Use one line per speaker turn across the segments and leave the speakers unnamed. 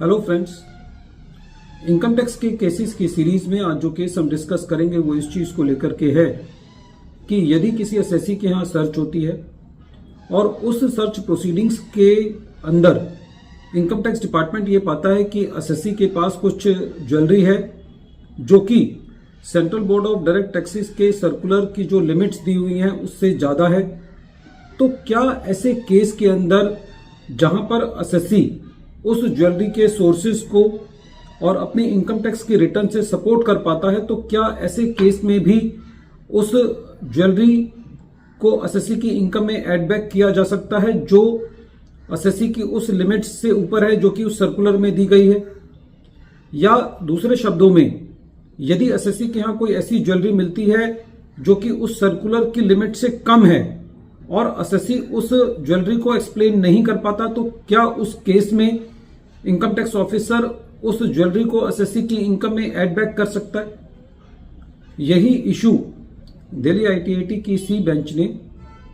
Hello friends, income tax के cases की series में आज जो केस हम डिस्कस करेंगे वो इस चीज को लेकर के है कि यदि किसी एसएससी के यहाँ सर्च होती है और उस सर्च प्रोसीडिंग्स के अंदर इनकम टैक्स डिपार्टमेंट ये पाता है कि एसएससी के पास कुछ ज्वेलरी है जो कि central board of direct taxes के सर्कुलर की जो लिमिट्स दी हुई हैं उससे ज्यादा है, तो क्या ऐसे केस के अंदर जहां पर एसएससी उस ज्वेलरी के सोर्सेज को और अपनी इनकम टैक्स की रिटर्न से सपोर्ट कर पाता है, तो क्या ऐसे केस में भी उस ज्वेलरी को एसएससी की इनकम में ऐड बैक किया जा सकता है जो एसएससी की उस लिमिट से ऊपर है जो कि उस सर्कुलर में दी गई है। या दूसरे शब्दों में, यदि एसएससी के यहां कोई ऐसी ज्वेलरी मिलती है जो कि उस सर्कुलर की लिमिट से कम है और एसएससी उस ज्वेलरी को एक्सप्लेन नहीं कर पाता, तो क्या उस केस में इनकम टैक्स ऑफिसर उस ज्वेलरी को एसएससी की इनकम में ऐड बैक कर सकता है? यही इशू दिल्ली आईटीएटी की सी बेंच ने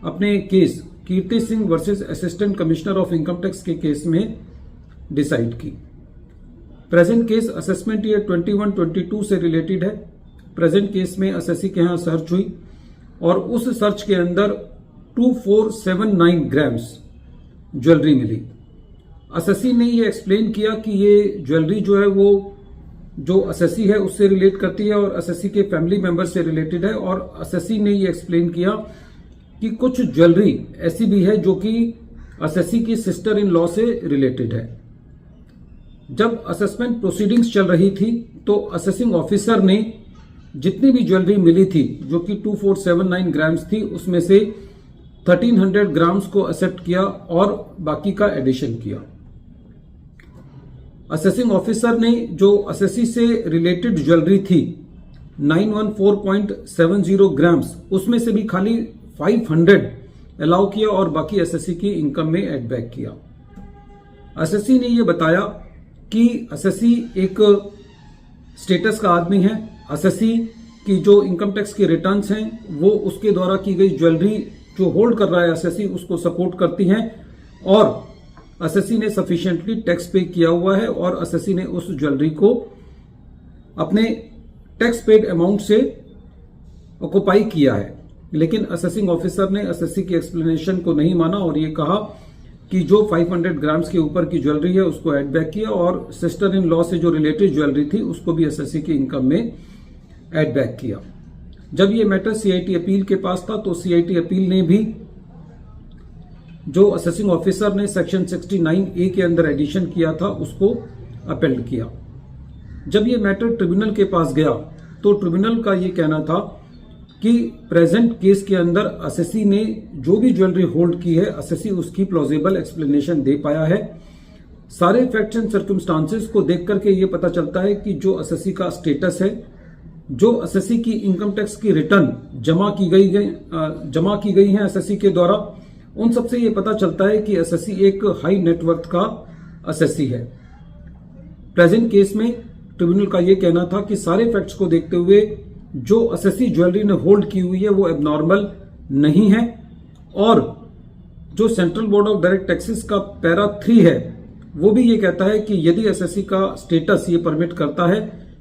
अपने case Kirti Singh versus assistant commissioner of income tax के केस में डिसाइड की। प्रेजेंट केस असेसमेंट ईयर 21-22 से रिलेटेड है। प्रेजेंट केस में एसएससी के यहां सर्च हुई और उस सर्च के अंदर 2479 ग्राम्स ज्वेलरी मिली। एसएससी ने ये एक्सप्लेन किया कि ये ज्वेलरी जो है वो जो एसएससी है उससे रिलेट करती है और एसएससी के फैमिली मेंबर से रिलेटेड है, और एसएससी ने ये एक्सप्लेन किया कि कुछ ज्वेलरी ऐसी भी है जो कि एसएससी की सिस्टर इन लॉ से रिलेटेड है। जब असेसमेंट प्रोसीडिंग्स चल रही थी तो असेसिंग ऑफिसर ने जितनी भी ज्वेलरी मिली थी जो कि 2479 ग्राम्स थी उसमें से 1300 ग्राम्स को एक्सेप्ट किया और बाकी का एडिशन किया। असेसिंग ऑफिसर ने जो एसएससी से रिलेटेड ज्वेलरी थी 914.70 ग्राम्स, उसमें से भी खाली 500 अलाउ किया और बाकी एसएससी की इनकम में एड बैक किया। एसएससी ने यह बताया कि एसएससी एक स्टेटस का आदमी है। एसएससी की जो इनकम टैक्स की रिटर्न्स हैं वो उसके द्वारा की गई ज्वेलरी जो होल्ड कर रहा है एसएससी उसको सपोर्ट करती हैं, और एसएससी ने सफिशिएंटली टैक्स पे किया हुआ है और एसएससी ने उस ज्वेलरी को अपने टैक्स पेड अमाउंट से ऑक्युपाई किया है। लेकिन असेसिंग ऑफिसर ने एसएससी की एक्सप्लेनेशन को नहीं माना और ये कहा कि जो 500 ग्राम्स के ऊपर की ज्वेलरी है उसको एड बैक किया और सिस्टर इन लॉ से जो रिलेटेड ज्वेलरी थी उसको भी एसएससी की इनकम में एड बैक किया। जब ये मैटर सीआईटी अपील के पास था तो सीआईटी अपील ने भी जो असेसिंग ऑफिसर ने सेक्शन 69A के अंदर एडिशन किया था उसको अपील किया। जब ये मैटर ट्रिब्यूनल के पास गया तो ट्रिब्यूनल का ये कहना था कि प्रेजेंट केस के अंदर एसएससी ने जो भी ज्वेलरी होल्ड की है एसएससी उसकी प्लॉजिबल एक्सप्लेनेशन दे पाया है। सारे फैक्ट्स एंड सर्कमस्टांसेस को देख करके ये पता चलता है कि जो एसएससी का स्टेटस है, जो एसएससी की इनकम टैक्स की रिटर्न जमा की गई है एसएससी के द्वारा, उन सबसे ये पता चलता है कि एसएससी एक हाई नेटवर्थ का एसएससी है। प्रेजेंट केस में ट्रिब्यूनल का ये कहना था कि सारे फैक्ट्स को देखते हुए जो एसएससी ज्वेलरी ने होल्ड की हुई है वो एबनॉर्मल नहीं है, और जो central board of direct taxes का पैरा 3 है वो भी ये कहता है कि यदि एसएससी का स्टेटस ये परमिट करता है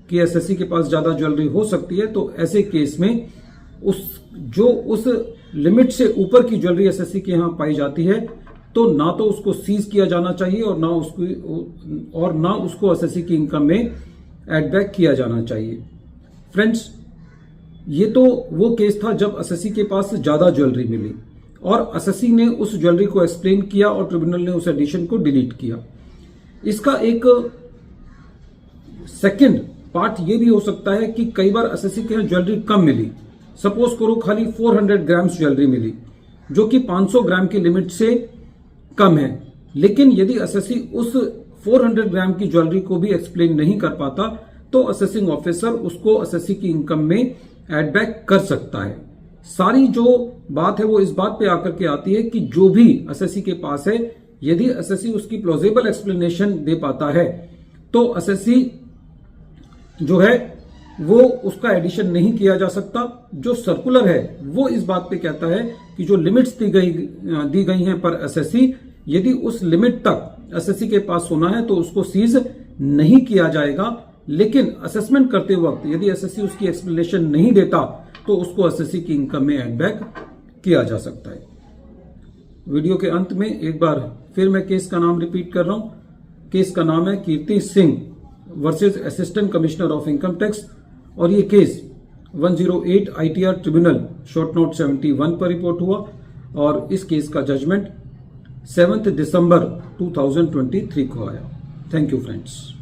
कि एसएससी के पास ज्यादा ज्वेलरी हो सकती है तो ऐसे केस में उस लिमिट से ऊपर की ज्वेलरी एसएससी के यहां पाई जाती है तो ना तो उसको सीज किया जाना चाहिए और ना उसको एसएससी की इनकम में एड बैक किया जाना चाहिए। फ्रेंड्स, ये तो वो केस था जब एसएससी के पास ज्यादा ज्वेलरी मिली और एसएससी ने उस ज्वेलरी को एक्सप्लेन किया और ट्रिब्यूनल ने उस एडिशन को डिलीट किया। इसका एक सेकंड पार्ट ये भी हो सकता है कि कई बार एसएससी के यहां ज्वेलरी कम मिली। सपोज करो खाली 400 ग्राम्स ज्वेलरी मिली जो कि 500 ग्राम की लिमिट से कम है, लेकिन यदि एसएससी उस 400 ग्राम की ज्वेलरी को भी एक्सप्लेन नहीं कर पाता तो असेसिंग ऑफिसर उसको एसएससी की इनकम में एड बैक कर सकता है। सारी जो बात है वो इस बात पे आकर के आती है कि जो भी एसएससी के पास है, यदि एसएससी उसकी प्लॉजिबल एक्सप्लेनेशन दे पाता है तो एसएससी जो है वो उसका एडिशन नहीं किया जा सकता। जो सर्कुलर है वो इस बात पे कहता है कि जो लिमिट्स दी गई हैं पर एसएससी, यदि उस लिमिट तक एसएससी के पास सोना है तो उसको सीज नहीं किया जाएगा, लेकिन असेसमेंट करते वक्त यदि एसएससी उसकी एक्सप्लेनेशन नहीं देता तो उसको एसएससी की इनकम में एड बैक किया जा सकता है। वीडियो के अंत में एक बार फिर मैं केस का नाम रिपीट कर रहा हूं। केस का नाम है Kirti Singh versus assistant commissioner of income tax और ये case 108 ITR tribunal short note 71 पर रिपोर्ट हुआ और इस केस का जजमेंट 7 दिसंबर 2023 को आया। Thank you friends.